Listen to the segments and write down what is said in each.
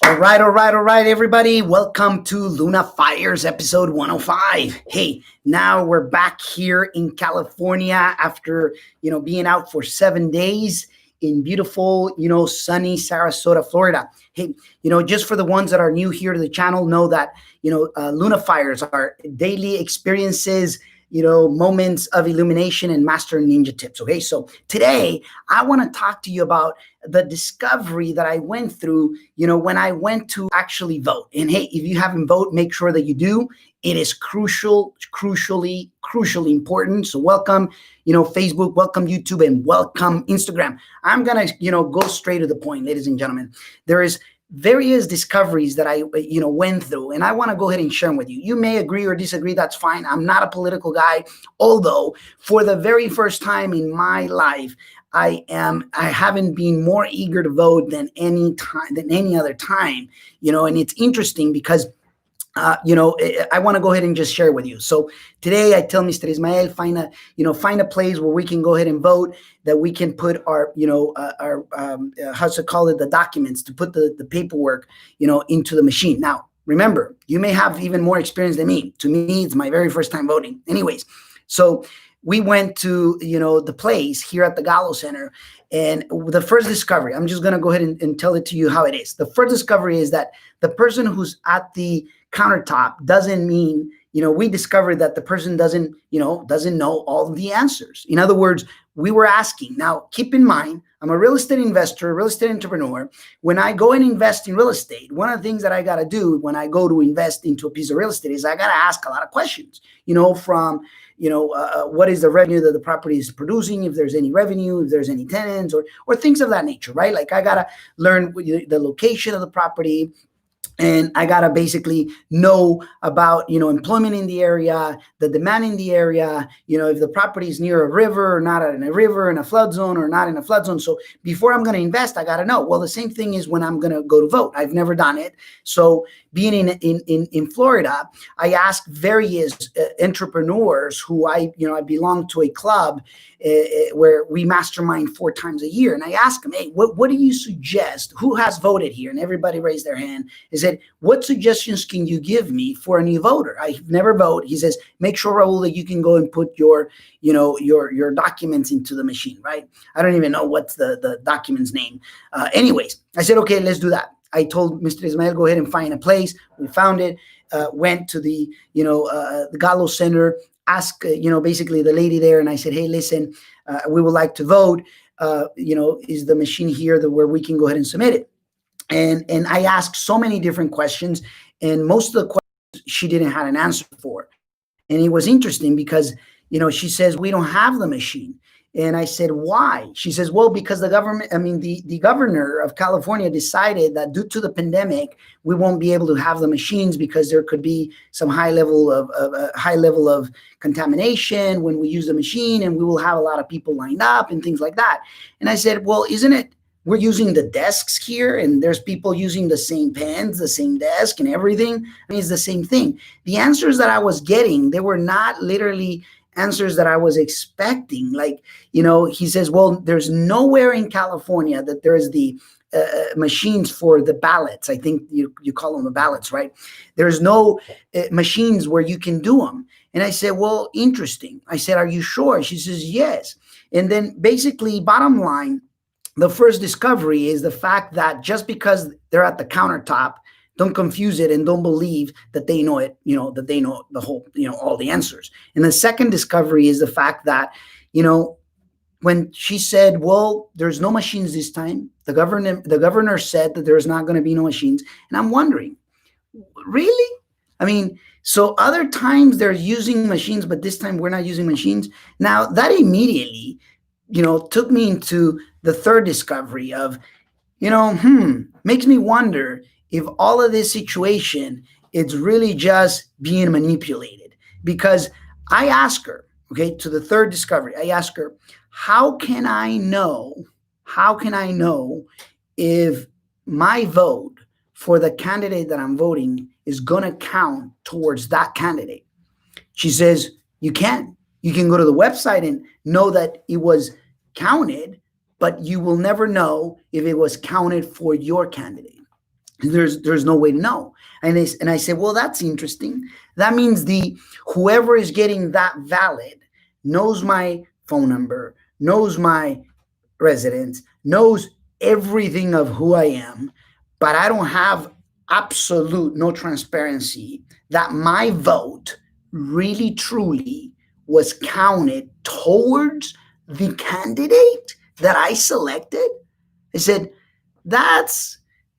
All right, everybody. Welcome to Luna Fires episode 105. Hey, now we're back here in California after, being out for 7 days in beautiful, sunny Sarasota, Florida. Hey, just for the ones that are new here to the channel, know that, Luna Fires are daily experiences, moments of illumination and master ninja tips. Okay, so today I want to talk to you about the discovery that I went through, when I went to actually vote. And hey, if you haven't voted, make sure that you do. It is crucially important. So welcome, Facebook, welcome YouTube, and welcome Instagram. I'm gonna, go straight to the point, ladies and gentlemen. There is various discoveries that I, went through, and I want to go ahead and share them with you. You may agree or disagree. That's fine. I'm not a political guy, although for the very first time in my life, I haven't been more eager to vote than any other time, and it's interesting because I want to go ahead and just share with you. So today I tell Mr. Ismael, find a place where we can go ahead and vote, that we can put our, how's to call it, the documents, to put the paperwork, into the machine. Now, remember, you may have even more experience than me. To me, it's my very first time voting. Anyways, so we went to, the place here at the Gallo Center. And the first discovery, I'm just going to go ahead and tell it to you how it is. The first discovery is that the person who's at the countertop doesn't mean, we discovered that the person doesn't know all of the answers. In other words, we were asking. Now, keep in mind, I'm a real estate investor, real estate entrepreneur. When I go and invest in real estate, one of the things that I got to do when I go to invest into a piece of real estate is I got to ask a lot of questions, from what is the revenue that the property is producing, if there's any revenue, if there's any tenants, or things of that nature, right? Like I got to learn the location of the property, and I got to basically know about, employment in the area, the demand in the area, if the property is near a river or not in a river, in a flood zone or not in a flood zone. So before I'm going to invest, I got to know. Well, the same thing is when I'm going to go to vote. I've never done it. So being in Florida, I asked various entrepreneurs who I belong to a club where we mastermind 4 times a year. And I asked them, hey, what do you suggest? Who has voted here? And everybody raised their hand. He said, what suggestions can you give me for a new voter? I've never voted. He says, make sure, Raul, that you can go and put your documents into the machine, right? I don't even know what's the document's name. Anyways, I said, okay, let's do that. I told Mr. Ismael, go ahead and find a place. We found it, went to the Gallo Center, asked, basically the lady there. And I said, hey, listen, we would like to vote. Is the machine here where we can go ahead and submit it? And I asked so many different questions, and most of the questions she didn't have an answer for. And it was interesting because, she says, we don't have the machine. And I said, why? She says, well, because the governor of California decided that due to the pandemic, we won't be able to have the machines because there could be some high level of contamination when we use the machine, and we will have a lot of people lined up and things like that. And I said, well, isn't it, we're using the desks here, and there's people using the same pens, the same desk and everything. I mean, it's the same thing. The answers that I was getting, they were not literally answers that I was expecting. Like, he says, well, there's nowhere in California that there is the machines for the ballots. I think you call them the ballots, right? There's no machines where you can do them. And I said, well, interesting. I said, are you sure? She says, yes. And then basically, bottom line, the first discovery is the fact that just because they're at the countertop, don't confuse it and don't believe that they know it, that they know the whole, all the answers. And the second discovery is the fact that, when she said, well, there's no machines this time, the governor said that there's not going to be no machines. And I'm wondering, really? I mean, so other times they're using machines, but this time we're not using machines. Now that immediately, took me into the third discovery of, makes me wonder if all of this situation, it's really just being manipulated. Because I asked her, okay, to the third discovery, I asked her, how can I know if my vote for the candidate that I'm voting is going to count towards that candidate? She says, you can go to the website and know that it was counted, but you will never know if it was counted for your candidate. There's no way to know. And I said, well, that's interesting. That means the whoever is getting that valid knows my phone number, knows my residence, knows everything of who I am, but I don't have absolute no transparency that my vote really truly was counted towards the candidate that I selected. I said, that's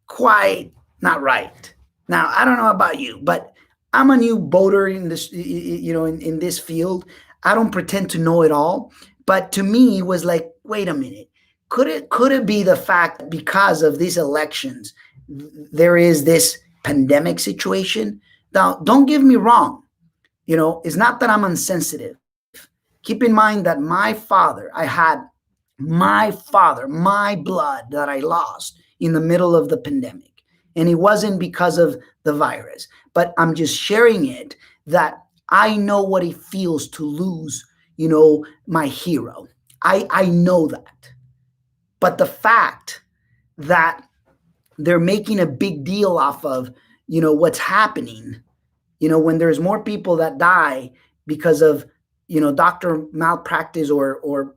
quite not right. Now, I don't know about you, but I'm a new voter in this, in this field. I don't pretend to know it all, but to me, it was like, wait a minute. Could it be the fact that because of these elections, there is this pandemic situation? Now, don't get me wrong. It's not that I'm insensitive. Keep in mind that my father, my blood that I lost in the middle of the pandemic. And it wasn't because of the virus, but I'm just sharing it that I know what it feels to lose, my hero. I know that. But the fact that they're making a big deal off of, what's happening, when there's more people that die because of, doctor malpractice or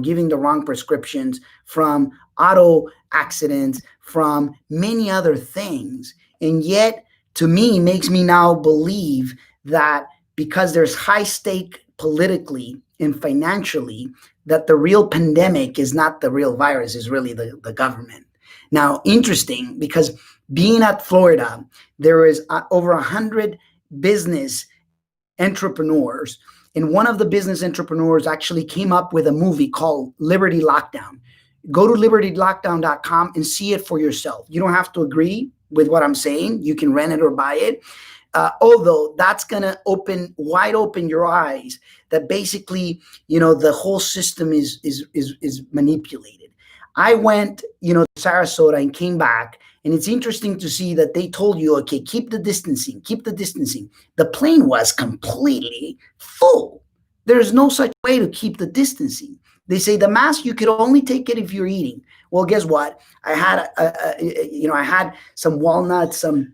giving the wrong prescriptions, from auto accidents, from many other things. And yet, to me, makes me now believe that because there's high stake politically and financially, that the real pandemic is not the real virus, is really the government. Now, interesting, because being at Florida, there is over 100 business entrepreneurs. And one of the business entrepreneurs actually came up with a movie called Liberty Lockdown. Go to libertylockdown.com and see it for yourself. You don't have to agree with what I'm saying. You can rent it or buy it. Although that's going to wide open your eyes that basically, the whole system is manipulated. I went, to Sarasota and came back. And it's interesting to see that they told you, okay, keep the distancing, keep the distancing. The plane was completely full. There's no such way to keep the distancing. They say the mask, you could only take it if you're eating. Well, guess what? I had, I had some walnuts, some,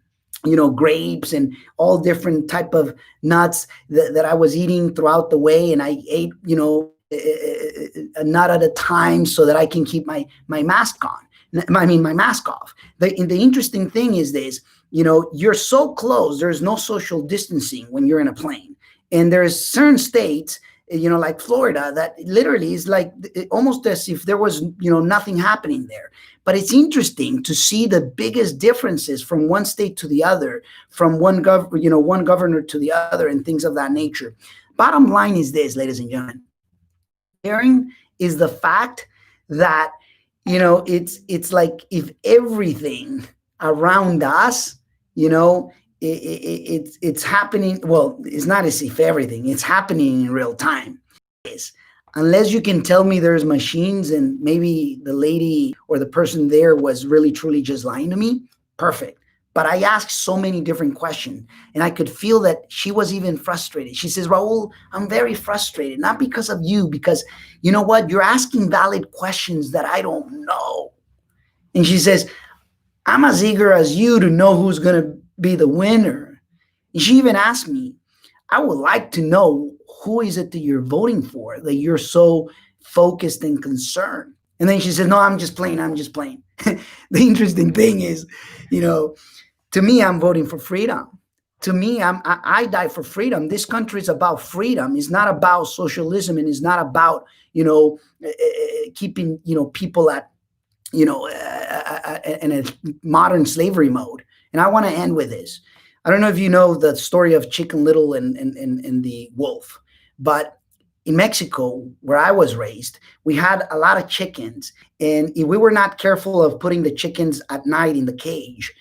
grapes and all different type of nuts that I was eating throughout the way. And I ate, a nut at a time so that I can keep my mask on. My mask off. The interesting thing is this, you're so close, there's no social distancing when you're in a plane. And there's certain states, like Florida, that literally is like almost as if there was, nothing happening there. But it's interesting to see the biggest differences from one state to the other, from one governor to the other, and things of that nature. Bottom line is this, ladies and gentlemen. Sharing is the fact that it's like if everything around us, it's happening. Well, it's not as if everything, it's happening in real time. Unless you can tell me there's machines and maybe the lady or the person there was really truly just lying to me, perfect. But I asked so many different questions, and I could feel that she was even frustrated. She says, Raul, I'm very frustrated, not because of you, because you know what? You're asking valid questions that I don't know. And she says, I'm as eager as you to know who's going to be the winner. And she even asked me, I would like to know who is it that you're voting for, that you're so focused and concerned. And then she said, no, I'm just playing. The interesting thing is, to me, I'm voting for freedom. To me, I die for freedom. This country is about freedom. It's not about socialism, and it's not about keeping people at in a modern slavery mode. And I want to end with this. I don't know if you know the story of Chicken Little and the wolf, but in Mexico, where I was raised, we had a lot of chickens, and if we were not careful of putting the chickens at night in the cage,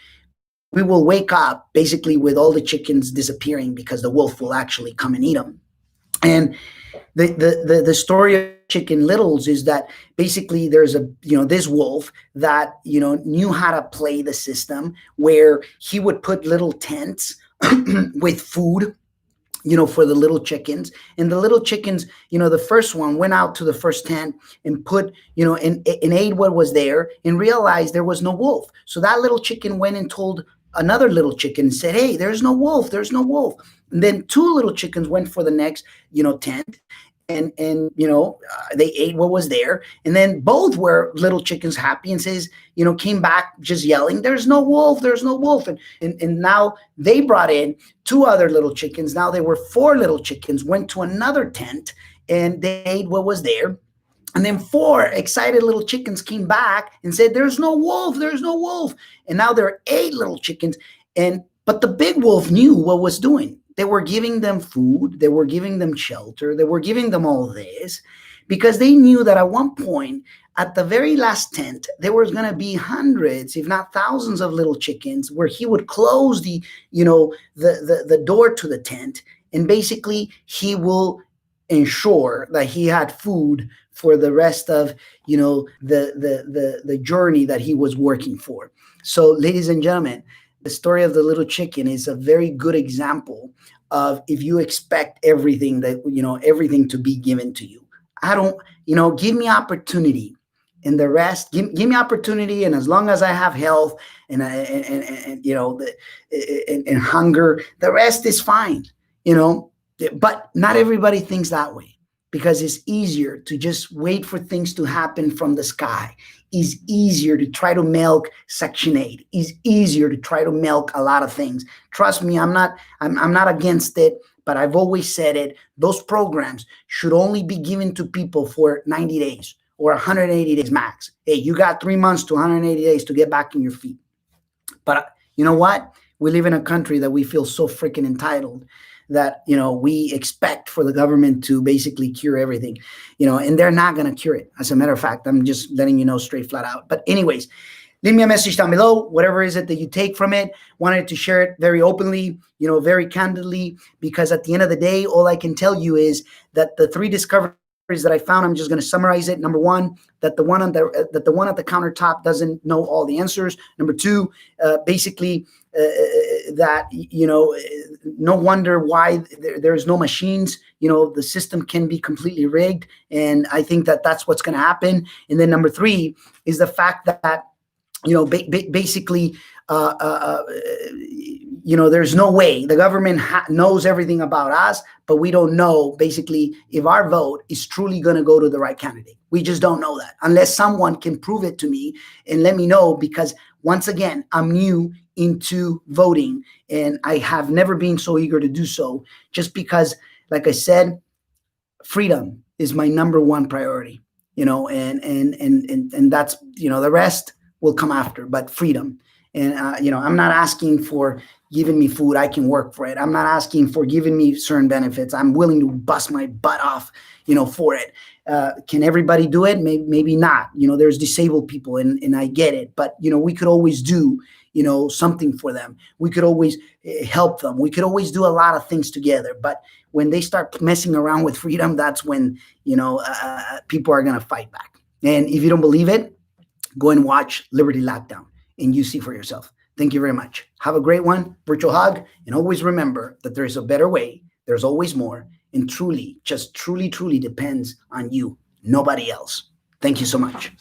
we will wake up basically with all the chickens disappearing because the wolf will actually come and eat them. And the story of Chicken Littles is that basically there's this wolf that knew how to play the system, where he would put little tents with food for the little chickens. And the little chickens, the first one went out to the first tent and put, and ate what was there and realized there was no wolf. So that little chicken went and told another little chicken and said, hey, there's no wolf, there's no wolf. And then two little chickens went for the next, tent, and they ate what was there, and then both were little chickens happy, and says, came back just yelling, there's no wolf, there's no wolf. And now they brought in two other little chickens. Now there were four little chickens, went to another tent, and they ate what was there. And then four excited little chickens came back and said, there's no wolf, there's no wolf. And now there are eight little chickens. But the big wolf knew what was doing. They were giving them food, they were giving them shelter, they were giving them all this, because they knew that at one point, at the very last tent, there was going to be hundreds, if not thousands, of little chickens, where he would close the door to the tent, and basically he will ensure that he had food for the rest of the journey that he was working for. So, ladies and gentlemen, the story of the little chicken is a very good example of, if you expect everything everything to be given to you. I don't, give me opportunity, and the rest, give me opportunity, and as long as I have health and hunger, the rest is fine. But not everybody thinks that way, because it's easier to just wait for things to happen from the sky. It's easier to try to milk Section 8. It's easier to try to milk a lot of things. Trust me, I'm not against it, but I've always said it. Those programs should only be given to people for 90 days or 180 days max. Hey, you got 3 months to 180 days to get back on your feet. But you know what? We live in a country that we feel so freaking entitled that we expect for the government to basically cure everything, and they're not going to cure it. As a matter of fact, I'm just letting you know straight flat out. But anyways, leave me a message down below, whatever is it that you take from it. Wanted to share it very openly, very candidly, because at the end of the day, all I can tell you is that the three discoveries that I found, I'm just going to summarize it. Number one, that the one at the countertop doesn't know all the answers. Number two, basically that no wonder why there's no machines. The system can be completely rigged, and I think that that's what's going to happen. And then number three is the fact that basically there's no way the government knows everything about us, but we don't know basically if our vote is truly going to go to the right candidate. We just don't know that unless someone can prove it to me and let me know, because once again, I'm new into voting, and I have never been so eager to do so, just because, like I said, freedom is my number one priority, and that's, the rest will come after, but freedom. And I'm not asking for giving me food. I can work for it. I'm not asking for giving me certain benefits. I'm willing to bust my butt off, for it. Can everybody do it? Maybe not. There's disabled people, and I get it. But we could always do, something for them. We could always help them. We could always do a lot of things together. But when they start messing around with freedom, that's when people are gonna fight back. And if you don't believe it, go and watch Liberty Lockdown, and you see for yourself. Thank you very much. Have a great one. Virtual hug. And always remember that there is a better way. There's always more. And truly, just truly, truly depends on you, nobody else. Thank you so much.